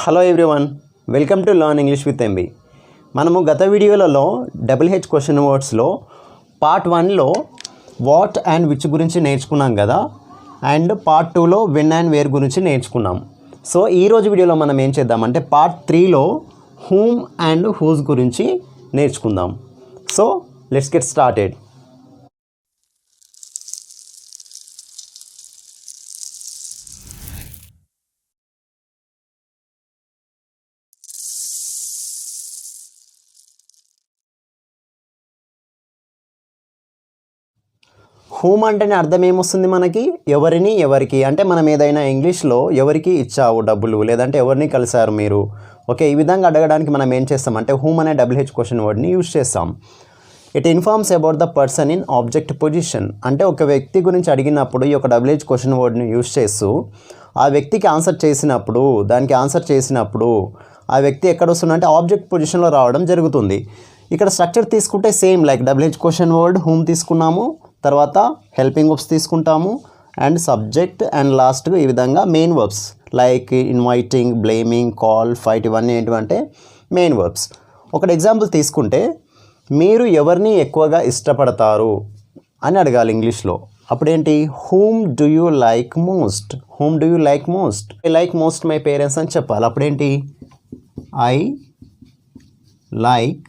Hello everyone, welcome to learn English with MB. మనము గత వీడియోలలో WH క్వశ్చన్ వర్డ్స్లో పార్ట్ 1లో వాట్ అండ్ విచ్ గురించి నేర్చుకున్నాం కదా, అండ్ పార్ట్ 2లో వెన్ అండ్ వేర్ గురించి నేర్చుకున్నాం. సో ఈరోజు వీడియోలో మనం ఏం చేద్దామంటే పార్ట్ 3లో హూమ్ అండ్ హూస్ గురించి నేర్చుకుందాం. So let's get started. Whom అంటేనే అర్థం ఏమొస్తుంది మనకి? ఎవరిని, ఎవరికి. అంటే మనం ఏదైనా ఇంగ్లీష్లో ఎవరికి ఇచ్చావు డబ్బులు, లేదంటే ఎవరిని కలిశారు మీరు, ఓకే, ఈ విధంగా అడగడానికి మనం ఏం చేస్తాం అంటే హూమ్ అనే WH క్వశ్చన్ వర్డ్ని యూజ్ చేస్తాం. It informs about the person in object position. అంటే ఒక వ్యక్తి గురించి అడిగినప్పుడు ఈ యొక్క WH క్వశ్చన్ వర్డ్ని యూజ్ చేస్తూ ఆ వ్యక్తికి ఆన్సర్ చేసినప్పుడు, దానికి ఆన్సర్ చేసినప్పుడు ఆ వ్యక్తి ఎక్కడ వస్తుందంటే ఆబ్జెక్ట్ పొజిషన్లో రావడం జరుగుతుంది. ఇక్కడ స్ట్రక్చర్ తీసుకుంటే same like WH question word whom తీసుకున్నాము, తర్వాత హెల్పింగ్ వర్బ్స్ తీసుకుంటాము, అండ్ సబ్జెక్ట్ అండ్ లాస్ట్ ఈ విధంగా main verbs like inviting, blaming, call, fight, ఇవన్నీ ఏంటంటే మెయిన్ వర్బ్స్. ఒకటి ఎగ్జాంపుల్ తీసుకుంటే మీరు ఎవరిని ఎక్కువగా ఇష్టపడతారు అని అడగాలి ఇంగ్లీష్లో. అప్పుడేంటి? Whom do you like most. Whom do you like most. I like most my parents అని చెప్పాలి. అప్పుడేంటి? I like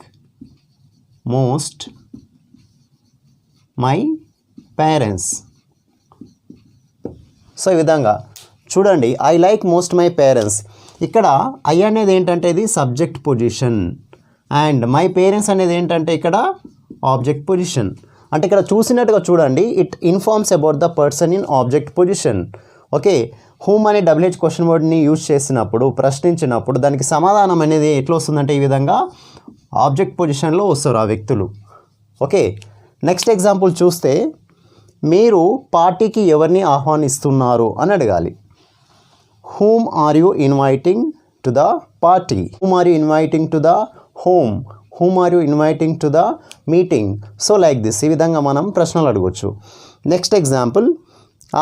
most my parents. So ఈ విధంగా చూడండి, I like most my parents. ఇక్కడ ఐ అనేది ఏంటంటే ఇది subject position, and my parents అనేది ఏంటంటే ఇక్కడ ఆబ్జెక్ట్ పొజిషన్. అంటే ఇక్కడ చూసినట్టుగా చూడండి, it informs about the person in object position. Okay, whom అనే WH క్వశ్చన్ వర్డ్ని యూజ్ చేసినప్పుడు, ప్రశ్నించినప్పుడు దానికి సమాధానం అనేది ఎట్లా వస్తుందంటే ఈ విధంగా ఆబ్జెక్ట్ పొజిషన్లో వస్తారు ఆ వ్యక్తులు. ఓకే, నెక్స్ట్ ఎగ్జాంపుల్ చూస్తే మీరు పార్టీకి ఎవరిని ఆహ్వానిస్తున్నారు అని అడగాలి. Whom are you inviting to the party. Whom are you inviting to the home. Whom are you inviting to the meeting. So like this, ఈ విధంగా మనం ప్రశ్నలు అడగవచ్చు. నెక్స్ట్ ఎగ్జాంపుల్,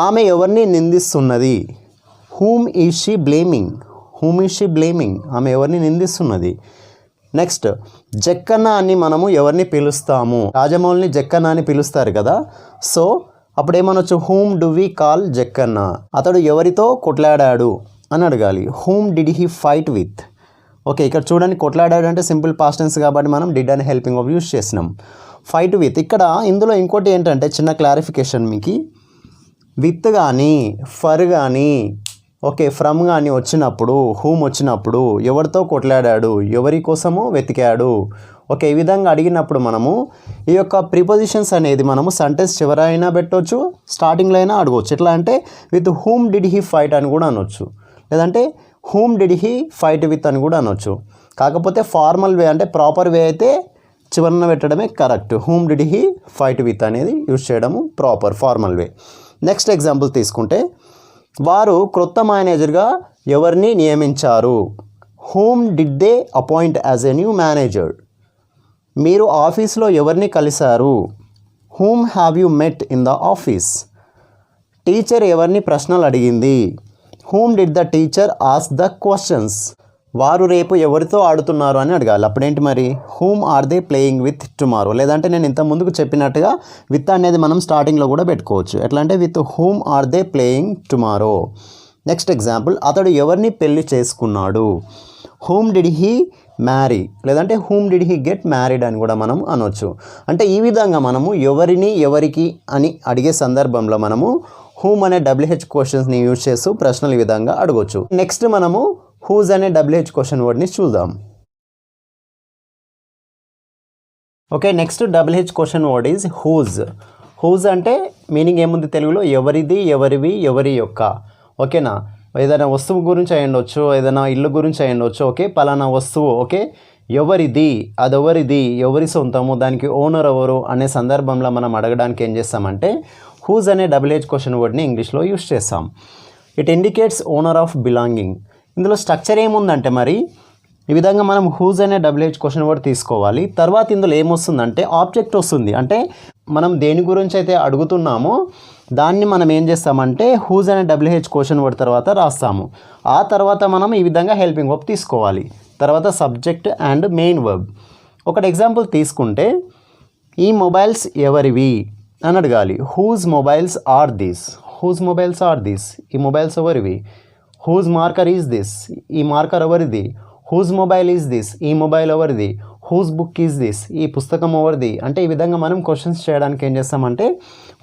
ఆమె ఎవరిని నిందిస్తున్నది. Whom is she blaming. Whom is she blaming. ఆమె ఎవరిని నిందిస్తున్నది. నెక్స్ట్, జక్కన్న అని మనము ఎవరిని పిలుస్తాము? రాజమౌళిని జక్కన్న అని పిలుస్తారు కదా. సో అప్పుడు ఏమనొచ్చు? Whom do we call Jakkanna. అతడు ఎవరితో కొట్లాడాడు అని అడగాలి. Whom did he fight with. Okay, ఇక్కడ చూడండి, కొట్లాడాడు అంటే సింపుల్ పాస్ట్ టెన్స్ కాబట్టి మనం డిడ్ అని హెల్పింగ్ వర్బ్ యూజ్ చేసినాం. ఫైట్ విత్, ఇక్కడ ఇందులో ఇంకోటి ఏంటంటే చిన్న క్లారిఫికేషన్ మీకు, విత్ కానీ ఫర్ కానీ ఓకే ఫ్రమ్ కానీ వచ్చినప్పుడు, హూమ్ వచ్చినప్పుడు ఎవరితో కొట్లాడాడు, ఎవరి కోసమో వెతికాడు. ఓకే, ఈ విధంగా అడిగినప్పుడు మనము ఈ యొక్క ప్రిపోజిషన్స్ అనేది మనము సెంటెన్స్ చివరైనా పెట్టవచ్చు, స్టార్టింగ్లో అయినా అడగవచ్చు. ఎట్లా అంటే with whom did he fight అని కూడా అనొచ్చు, లేదంటే whom did he fight with అని కూడా అనొచ్చు. కాకపోతే ఫార్మల్ వే అంటే ప్రాపర్ వే అయితే చివరన పెట్టడమే correct. Whom did he fight with అనేది యూజ్ చేయడము proper formal way. Next example తీసుకుంటే, వారు క్రొత్త మేనేజర్గా ఎవరిని నియమించారు. Whom did they appoint as a new manager. మీరు ఆఫీస్లో ఎవరిని కలిశారు. Whom have you met in the office. Teacher ఎవరిని ప్రశ్నలు అడిగింది. Whom did the teacher ask the questions. వారు రేపు ఎవరితో ఆడుతున్నారు అని అడగాలి. అప్పుడేంటి మరి? Whom are they playing with tomorrow. లేదంటే నేను ఇంత ముందుకు చెప్పినట్టుగా విత్ అనేది మనం స్టార్టింగ్లో కూడా పెట్టుకోవచ్చు. ఎట్లా అంటే with whom are they playing tomorrow. Next example, అతడు ఎవరిని పెళ్లి చేసుకున్నాడు. హూమ్ డిడ్ హీ మ్యారీ, లేదంటే whom did he get married అని కూడా మనం అనొచ్చు. అంటే ఈ విధంగా మనము ఎవరిని, ఎవరికి అని అడిగే సందర్భంలో మనము హూమ్ అనే WH క్వశ్చన్స్ని యూజ్ చేస్తూ ప్రశ్నలు ఈ విధంగా అడగవచ్చు. నెక్స్ట్ మనము హూజ్ అనే WH క్వశ్చన్ వర్డ్ని చూద్దాం. Okay, next WH question word is whose. Whose అంటే మీనింగ్ ఏముంది తెలుగులో? ఎవరిది, ఎవరివి, ఎవరి యొక్క. ఓకేనా, ఏదైనా వస్తువు గురించి అయ్యుండొచ్చు, ఏదైనా ఇల్లు గురించి అయ్యుండొచ్చు. ఓకే, పలానా వస్తువు, ఓకే, ఎవరిది, అదెవరిది, ఎవరి సొంతము, దానికి ఓనర్ ఎవరు అనే సందర్భంలో మనం అడగడానికి ఏం చేస్తామంటే హూజ్ అనే WH క్వశ్చన్ వర్డ్ని ఇంగ్లీష్లో యూజ్ చేస్తాం. It indicates owner of belonging. ఇందులో స్ట్రక్చర్ ఏముందంటే మరి ఈ విధంగా మనం హూజ్ అనే WH క్వశ్చన్ వర్డ్ తీసుకోవాలి. తర్వాత ఇందులో ఏమొస్తుందంటే ఆబ్జెక్ట్ వస్తుంది. అంటే మనం దేని గురించి అయితే అడుగుతున్నామో దాన్ని మనం ఏం చేస్తామంటే హూజ్ అనే WH క్వశ్చన్ వర్డ్ తర్వాత రాస్తాము. ఆ తర్వాత మనం ఈ విధంగా హెల్పింగ్ వర్బ్ తీసుకోవాలి. తర్వాత సబ్జెక్ట్ అండ్ మెయిన్ వర్బ్. ఒకటి ఎగ్జాంపుల్ తీసుకుంటే ఈ మొబైల్స్ ఎవరివి అని అడగాలి. Whose mobiles are this, whose mobiles are this, ఈ మొబైల్స్ ఎవరివి. హూజ్ మార్కర్ ఈజ్ దిస్, ఈ మార్కర్ ఎవరిది. హూజ్ మొబైల్ ఈజ్ దిస్, ఈ మొబైల్ ఎవరిది. హూజ్ బుక్ ఈజ్ దిస్, ఈ పుస్తకం ఎవరిది. అంటే ఈ విధంగా మనం క్వశ్చన్స్ చేయడానికి ఏం చేస్తామంటే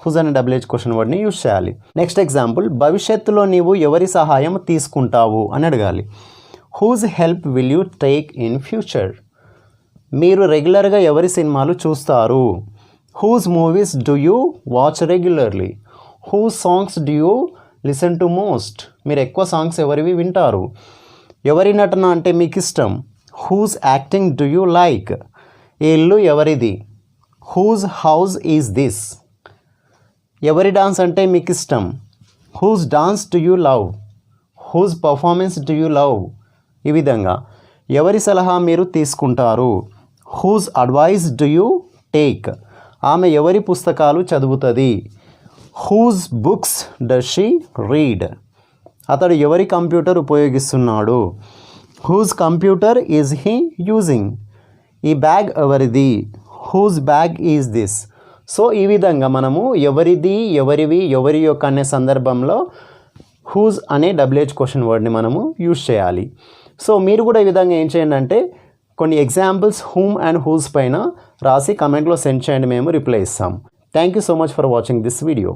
హూజ్ అనే WH క్వశ్చన్ వర్డ్ని యూజ్ చేయాలి. నెక్స్ట్ ఎగ్జాంపుల్, భవిష్యత్తులో నీవు ఎవరి సహాయం తీసుకుంటావు అని అడగాలి. Whose help will you take in future, మీరు రెగ్యులర్గా ఎవరి సినిమాలు చూస్తారు. Whose movies do you watch regularly. Whose songs do you listen to most, మీరు ఎక్కువ సాంగ్స్ ఎవరివి వింటారు. ఎవరి నటన అంటే మీకు ఇష్టం. Whose acting do you like, ఈ ఇల్లు ఎవరిది. హూజ్ హౌస్ ఈజ్ దిస్, ఎవరి డాన్స్ అంటే మీకు ఇష్టం. Whose dance do you love, whose performance do you love. ఈ విధంగా ఎవరి సలహా మీరు తీసుకుంటారు. Whose advice do you take, ఆమె ఎవరి పుస్తకాలు చదువుతుంది. Whose books does she read, అతడు ఎవరి కంప్యూటర్ ఉపయోగిస్తున్నాడు. Whose computer is he using, ఈ బ్యాగ్ ఎవరిది. Whose bag is this. So ఈ విధంగా మనము ఎవరిది, ఎవరివి, ఎవరి యొక్క అనే సందర్భంలో హూజ్ అనే WH క్వశ్చన్ వర్డ్ని మనము యూజ్ చేయాలి. సో మీరు కూడా ఈ విధంగా ఏం చేయండి అంటే కొన్ని ఎగ్జాంపుల్స్ హూమ్ అండ్ హూజ్ పైన రాసి కమెంట్లో సెండ్ చేయండి, మేము రిప్లై ఇస్తాం. Thank you so much for watching this video.